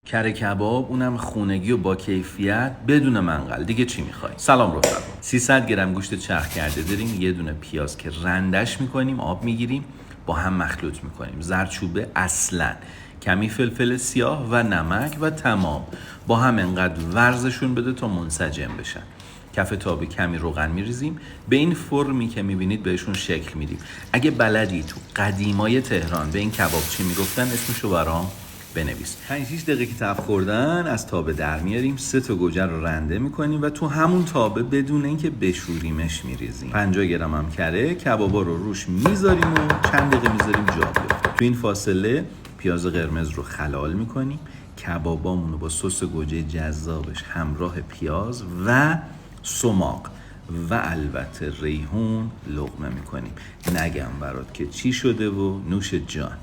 کره کباب، اونم خونگی و با کیفیت بدون منقل. دیگه چی میخوای؟ سلام رفقا. 300 گرم گوشت چرخ کرده داریم، یه دونه پیاز که رندش میکنیم، آب میگیریم، با هم مخلوط میکنیم، زردچوبه اصلا، کمی فلفل سیاه و نمک و تمام. با هم انقدر ورزشون بده تا منسجم بشن. کف تابه کمی روغن میریزیم، به این فرمی که میبینید بهشون شکل میدیم. اگه بلدی تو قدیمای تهران به این کباب چی میگفتن اسمشو برام بنویس. 5-6 دقیقه که تفت خوردن از تابه در میاریم، 3 تا گوجه رو رنده میکنیم و تو همون تابه بدون اینکه بشوریمش میریزیم. 50 گرم هم کره کبابا رو روش میذاریم و چند دقیقه میذاریم جا بیفته. تو این فاصله پیاز قرمز رو خلال میکنیم، کبابامون رو با سس گوجه جذابش همراه پیاز و سماق و البته ریحون لقمه میکنیم. نگم برات که چی شده و نوش جان.